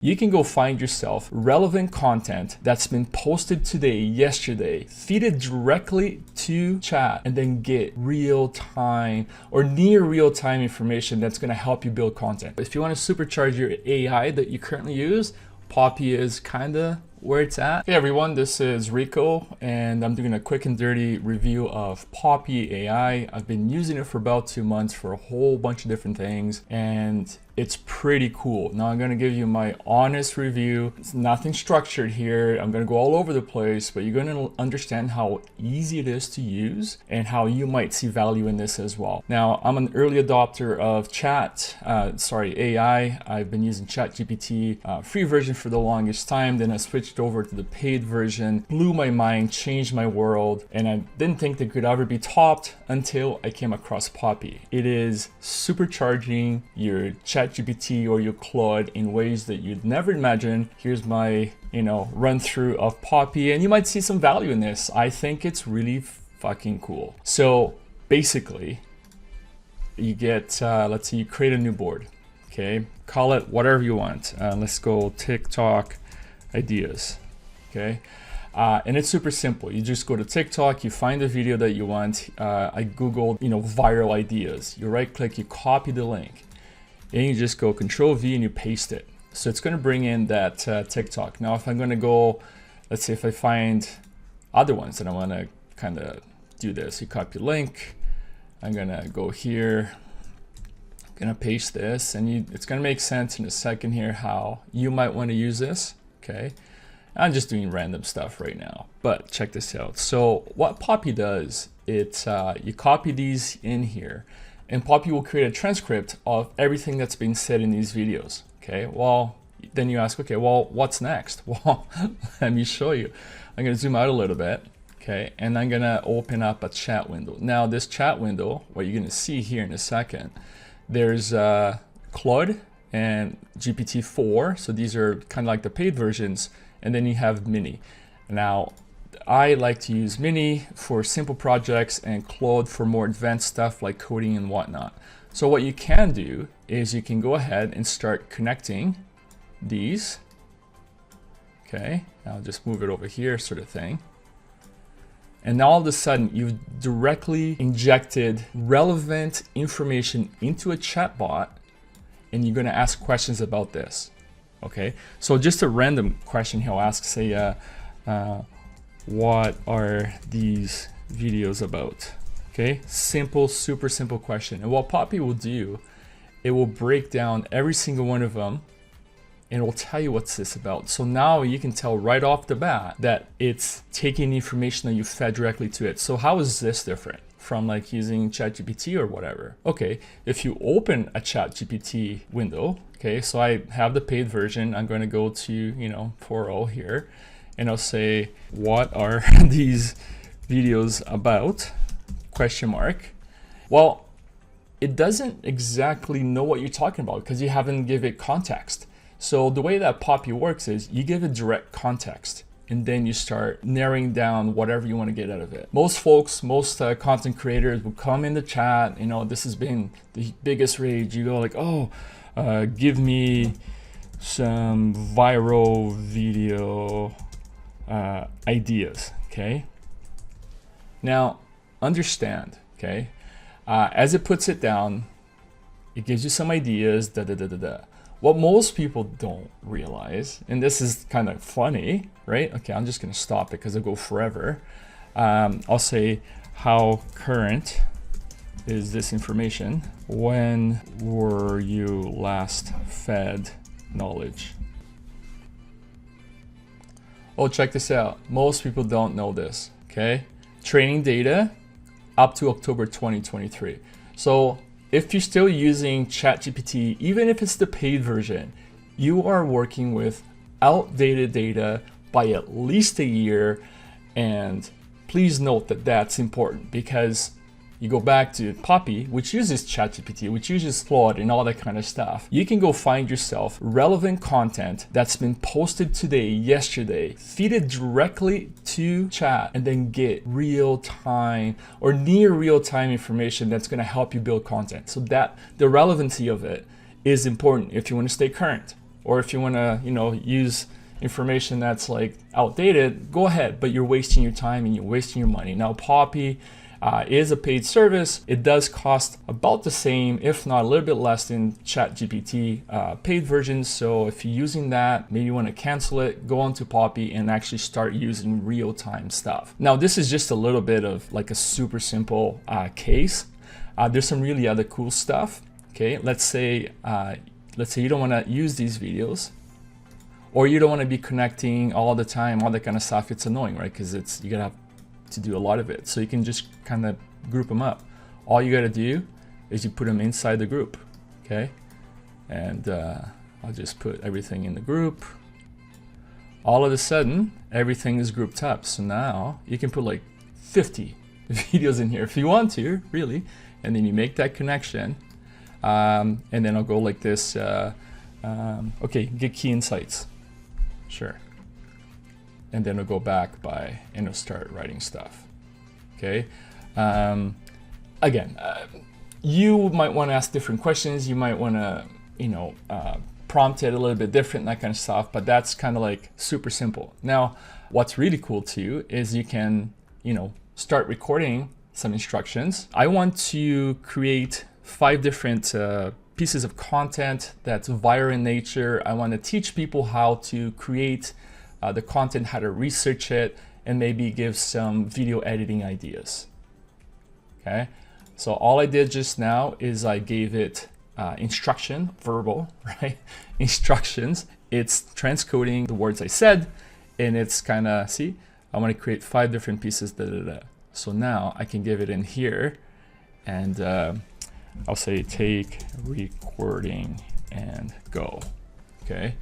You can go find yourself relevant content that's been posted today, yesterday, feed it directly to chat, and then get real-time or near real-time information that's going to help you build content. If you want to supercharge your AI that you currently use, Poppy is kind of where it's at. Hey everyone, this is Rico and I'm doing a quick and dirty review of Poppy.ai. I've been using it for about 2 months for a whole bunch of different things and it's pretty cool. Now I'm going to give you my honest review. It's nothing structured here. I'm going to go all over the place, but you're going to understand how easy it is to use and how you might see value in this as well. Now I'm an early adopter of AI. I've been using ChatGPT free version for the longest time. Then I switched over to the paid version, blew my mind, changed my world, and I didn't think they could ever be topped until I came across Poppy. It is supercharging your ChatGPT or your Claude in ways that you'd never imagine. Here's my run through of Poppy, and you might see some value in this. I think it's really fucking cool. So basically you get let's say you create a new board, okay, call it whatever you want. Let's go TikTok ideas, okay. And it's super simple. You just go to TikTok, you find the video that you want. I googled viral ideas. You right click, you copy the link, and you just go Control V and you paste it. So it's going to bring in that TikTok. Now if I'm going to go, let's say if I find other ones that I want to kind of do this, you copy link, I'm going to go here, I'm going to paste this, and it's going to make sense in a second here how you might want to use this, okay. I'm just doing random stuff right now, but check this out. So what Poppy does, it's you copy these in here, and Poppy will create a transcript of everything that's been said in these videos. Okay, well, then you ask, okay, well, what's next? Well, let me show you. I'm gonna zoom out a little bit, okay, and I'm gonna open up a chat window. Now this chat window, what you're gonna see here in a second, there's Claude and GPT-4, so these are kind of like the paid versions, and then you have Mini. Now, I like to use Mini for simple projects and Claude for more advanced stuff like coding and whatnot. So what you can do is you can go ahead and start connecting these. Okay, I'll just move it over here, sort of thing. And now all of a sudden you've directly injected relevant information into a chatbot, and you're going to ask questions about this. Okay, so just a random question he'll ask, say, what are these videos about? Okay, simple, super simple question. And what Poppy will do, it will break down every single one of them and it will tell you what's this about. So now you can tell right off the bat that it's taking the information that you fed directly to it. So how is this different from like using ChatGPT or whatever? Okay, if you open a ChatGPT window, okay, so I have the paid version. I'm going to go to 4.0 here, and I'll say, what are these videos about? Question mark. Well, it doesn't exactly know what you're talking about because you haven't given it context. So the way that Poppy works is you give it direct context, and then you start narrowing down whatever you want to get out of it. Most folks, most content creators will come in the chat. This has been the biggest rage. You go like, oh, give me some viral video ideas, okay? Now, understand, okay? As it puts it down, it gives you some ideas, What most people don't realize, and this is kind of funny, right? Okay, I'm just gonna stop it because it'll go forever. I'll say, how current is this information? When were you last fed knowledge? Oh, check this out. Most people don't know this, okay? Training data up to October 2023. So if you're still using ChatGPT, even if it's the paid version, you are working with outdated data by at least a year. And please note that that's important because you go back to Poppy, which uses ChatGPT, which uses Claude and all that kind of stuff. You can go find yourself relevant content that's been posted today, yesterday, feed it directly to chat, and then get real-time or near real-time information that's going to help you build content. So that the relevancy of it is important if you want to stay current. Or if you want to, use information that's like outdated, go ahead, but you're wasting your time and you're wasting your money. Now, Poppy is a paid service. It does cost about the same, if not a little bit less than ChatGPT paid version. So if you're using that, maybe you want to cancel it, go on to Poppy and actually start using real-time stuff. Now, this is just a little bit of like a super simple case. There's some really other cool stuff. Okay, let's say you don't want to use these videos, or you don't want to be connecting all the time, all that kind of stuff. It's annoying, right? Because you gotta have to do a lot of it. So you can just kind of group them up. All you gotta do is you put them inside the group, okay? And I'll just put everything in the group. All of a sudden, everything is grouped up. So now you can put like 50 videos in here if you want to, really. And then you make that connection. And then I'll go like this. Okay, get key insights. Sure. And then I'll go back and I'll start writing stuff. Okay. Again, you might want to ask different questions. You might want to, prompt it a little bit different, that kind of stuff. But that's kind of like super simple. Now, what's really cool too is you can, start recording some instructions. I want to create 5 different pieces of content that's viral in nature. I want to teach people how to create the content, how to research it, and maybe give some video editing ideas. Okay, so all I did just now is I gave it instruction, verbal, right? Instructions. It's transcoding the words I said, and it's kind of, see, I want to create 5 different pieces. So now I can give it in here, and I'll say take recording and go. Okay.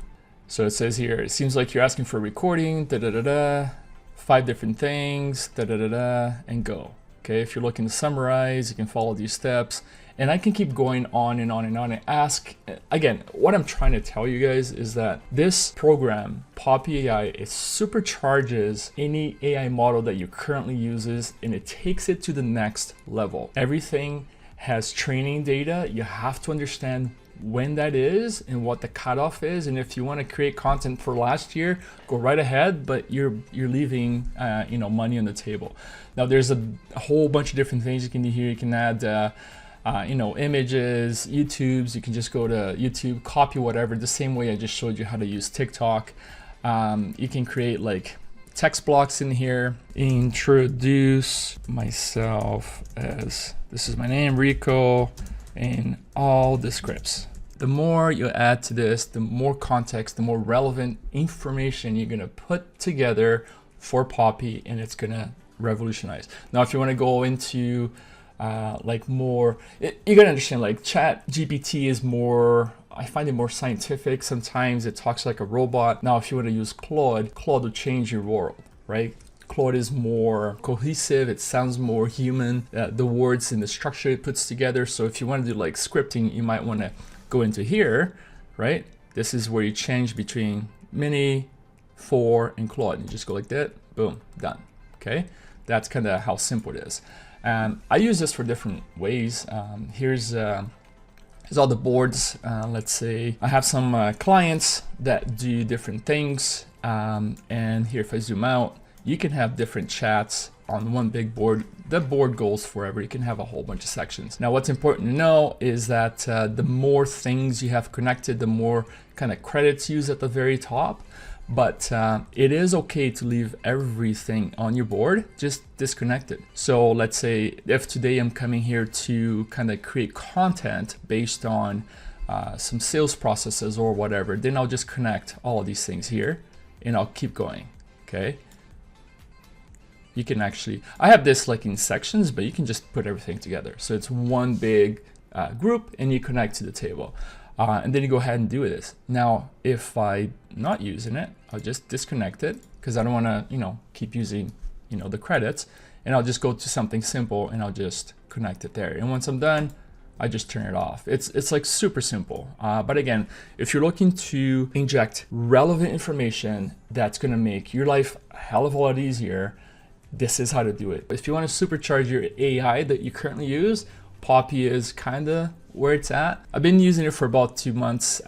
So it says here, it seems like you're asking for a recording, 5 different things, and go. Okay, if you're looking to summarize, you can follow these steps. And I can keep going on and on and on and ask. Again, what I'm trying to tell you guys is that this program, Poppy.ai, it supercharges any AI model that you currently uses, and it takes it to the next level. Everything has training data. You have to understand when that is and what the cutoff is. And if you want to create content for last year, go right ahead, but you're leaving money on the table. Now there's a whole bunch of different things you can do here. You can add images, YouTubes. You can just go to YouTube, copy whatever, the same way I just showed you how to use TikTok. You can create like text blocks in here. Introduce myself as, this is my name, Rico, in all the scripts. The more you add to this, the more context, the more relevant information you're gonna put together for Poppy, and it's gonna revolutionize. Now, if you wanna go into like more, you gotta understand, like ChatGPT is more, I find it more scientific. Sometimes it talks like a robot. Now, if you wanna use Claude will change your world, right? Claude is more cohesive, it sounds more human, the words and the structure it puts together. So if you want to do like scripting, you might want to go into here, right? This is where you change between Mini, 4, and Claude. You just go like that, boom, done. Okay, that's kind of how simple it is. I use this for different ways. Here's all the boards. Let's say I have some clients that do different things, and here if I zoom out, you can have different chats on one big board. The board goes forever. You can have a whole bunch of sections. Now, what's important to know is that the more things you have connected, the more kind of credits used at the very top. But it is okay to leave everything on your board, just disconnect it. So let's say if today I'm coming here to kind of create content based on some sales processes or whatever, then I'll just connect all of these things here and I'll keep going, okay? You can actually, I have this like in sections, but you can just put everything together. So it's one big group and you connect to the table. And then you go ahead and do this. Now, if I'm not using it, I'll just disconnect it because I don't want to, keep using, the credits. And I'll just go to something simple and I'll just connect it there. And once I'm done, I just turn it off. It's like super simple. But again, if you're looking to inject relevant information that's going to make your life a hell of a lot easier, this is how to do it. If you want to supercharge your AI that you currently use, Poppy is kind of where it's at. I've been using it for about 2 months.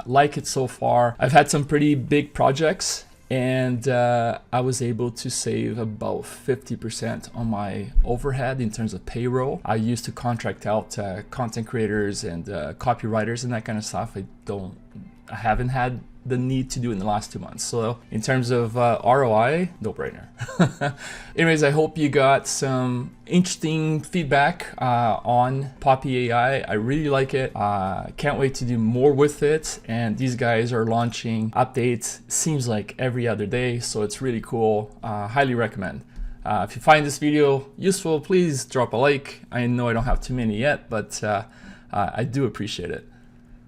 Like it so far. I've had some pretty big projects, and I was able to save about 50% on my overhead in terms of payroll. I used to contract out content creators and copywriters and that kind of stuff. I haven't had the need to do in the last 2 months. So in terms of ROI, no brainer. Anyways, I hope you got some interesting feedback on Poppy.ai. I really like it. Can't wait to do more with it. And these guys are launching updates, seems like every other day. So it's really cool. Highly recommend. If you find this video useful, please drop a like. I know I don't have too many yet, but I do appreciate it.